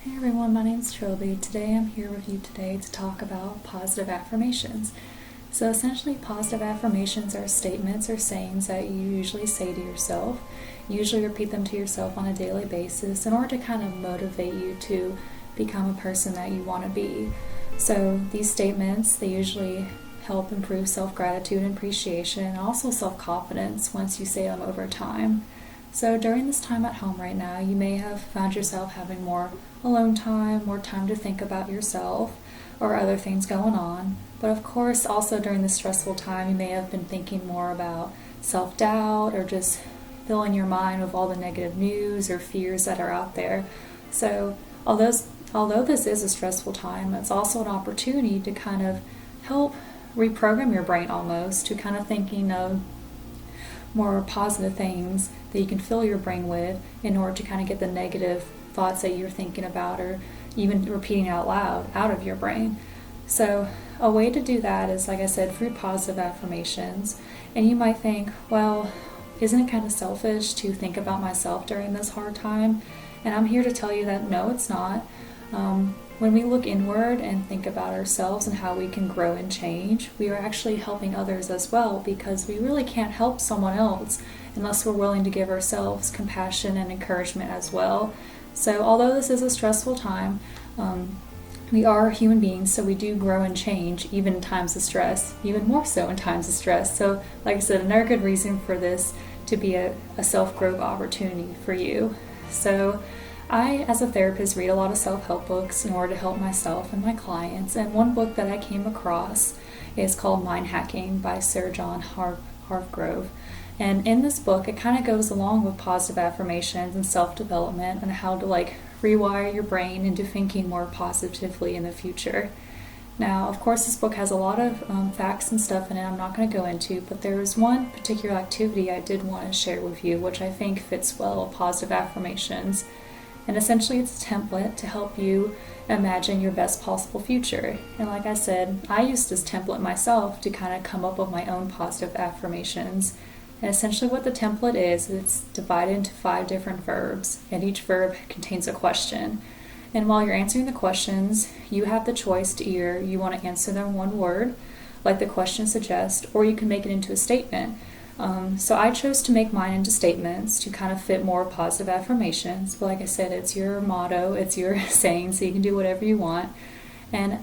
Hey everyone, my name's Trilby. Today I'm here with you today to talk about positive affirmations. So essentially positive affirmations are statements or sayings that you usually say to yourself. You usually repeat them to yourself on a daily basis in order to kind of motivate you to become a person that you want to be. So these statements, they usually help improve self-gratitude and appreciation and also self-confidence once you say them over time. So during this time at home right now, you may have found yourself having more alone time, more time to think about yourself or other things going on. But of course, also during this stressful time, you may have been thinking more about self-doubt or just filling your mind with all the negative news or fears that are out there. So although this is a stressful time, it's also an opportunity to kind of help reprogram your brain almost to kind of thinking of more positive things that you can fill your brain with in order to kind of get the negative thoughts that you're thinking about or even repeating out loud out of your brain. So a way to do that is, like I said, through positive affirmations. And you might think, well, isn't it kind of selfish to think about myself during this hard time? And I'm here to tell you that no, it's not. When we look inward and think about ourselves and how we can grow and change, we are actually helping others as well, because we really can't help someone else unless we're willing to give ourselves compassion and encouragement as well. So although this is a stressful time, we are human beings, so we do grow and change even in times of stress, even more so in times of stress. So like I said, another good reason for this to be a self-growth opportunity for you. So I, as a therapist, read a lot of self-help books in order to help myself and my clients. And one book that I came across is called Mind Hacking by Sir John Hargrove. And in this book, it kind of goes along with positive affirmations and self-development and how to rewire your brain into thinking more positively in the future. Now, of course, this book has a lot of facts and stuff in it I'm not going to go into, but there is one particular activity I did want to share with you, which I think fits well with positive affirmations. And essentially it's a template to help you imagine your best possible future. And like I said, I used this template myself to kind of come up with my own positive affirmations. And essentially what the template is, it's divided into 5 different verbs, and each verb contains a question. And while you're answering the questions, you have the choice to either you want to answer them in one word, like the question suggests, or you can make it into a statement. So I chose to make mine into statements to kind of fit more positive affirmations. But like I said, it's your motto, it's your saying, so you can do whatever you want. And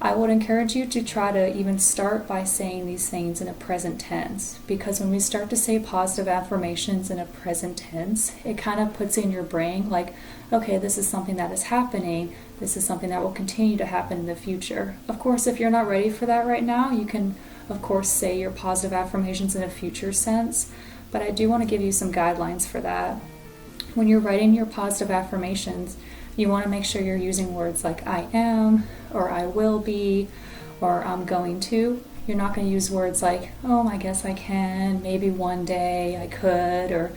I would encourage you to try to even start by saying these things in a present tense, because when we start to say positive affirmations in a present tense, it kind of puts in your brain like, okay, this is something that is happening, this is something that will continue to happen in the future. Of course, if you're not ready for that right now, you can of course say your positive affirmations in a future sense, but I do want to give you some guidelines for that. When you're writing your positive affirmations, you want to make sure you're using words like I am, or I will be, or I'm going to. You're not going to use words like, oh, I guess I can, maybe one day I could, or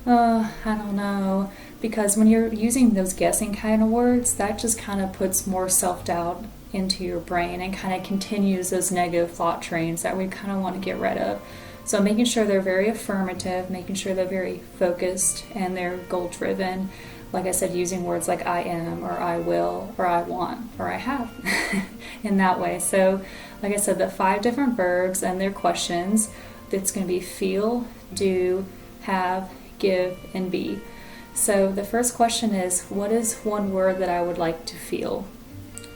I don't know, because when you're using those guessing kind of words, that just kind of puts more self-doubt into your brain and kind of continues those negative thought trains that we kind of want to get rid of. So making sure they're very affirmative, making sure they're very focused and they're goal-driven. Like I said, using words like I am, or I will, or I want, or I have in that way. So like I said, the 5 different verbs and their questions, it's going to be feel, do, have, give, and be. So the first question is, what is one word that I would like to feel?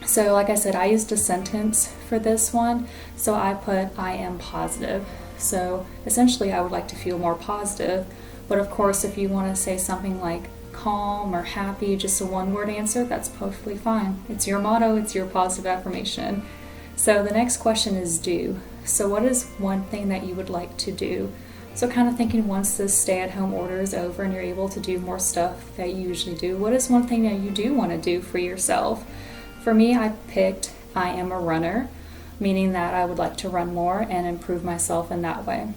So like I said, I used a sentence for this one, so I put I am positive. So essentially I would like to feel more positive, but of course if you want to say something like calm or happy, just a one-word answer, that's perfectly fine. It's your motto, it's your positive affirmation. So the next question is do. So what is one thing that you would like to do? So kind of thinking once this stay-at-home order is over and you're able to do more stuff that you usually do, what is one thing that you do want to do for yourself? For me, I picked I am a runner, meaning that I would like to run more and improve myself in that way.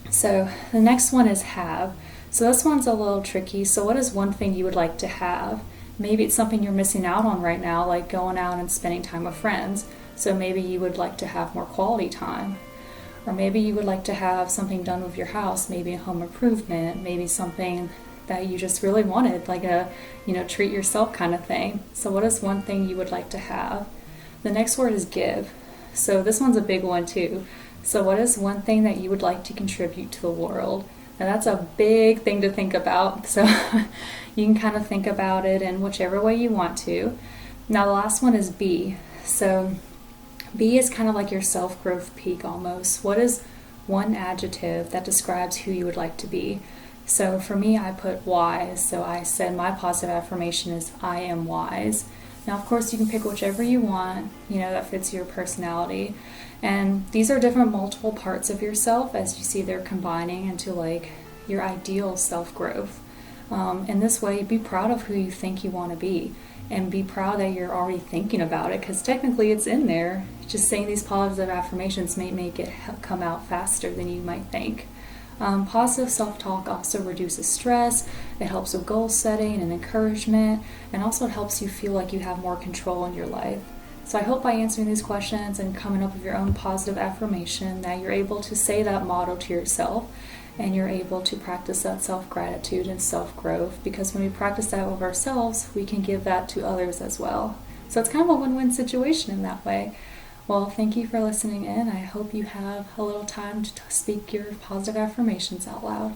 So the next one is have. So this one's a little tricky. So what is one thing you would like to have? Maybe it's something you're missing out on right now, like going out and spending time with friends. So maybe you would like to have more quality time. Or maybe you would like to have something done with your house, maybe a home improvement, maybe something that you just really wanted, like a, treat yourself kind of thing. So what is one thing you would like to have? The next word is give. So this one's a big one too. So what is one thing that you would like to contribute to the world? Now that's a big thing to think about. So you can kind of think about it in whichever way you want to. Now the last one is be. So be is kind of like your self-growth peak almost. What is one adjective that describes who you would like to be? So for me, I put wise. So I said my positive affirmation is I am wise. Now, of course, you can pick whichever you want, that fits your personality. And these are different multiple parts of yourself. As you see, they're combining into like your ideal self-growth. In this way, be proud of who you think you want to be, and be proud that you're already thinking about it, because technically it's in there. Just saying these positive affirmations may make it come out faster than you might think. Positive self-talk also reduces stress. It helps with goal setting and encouragement, and also it helps you feel like you have more control in your life. So I hope by answering these questions and coming up with your own positive affirmation that you're able to say that motto to yourself, and you're able to practice that self-gratitude and self-growth, because when we practice that with ourselves, we can give that to others as well. So it's kind of a win-win situation in that way. Well, thank you for listening in. I hope you have a little time to speak your positive affirmations out loud.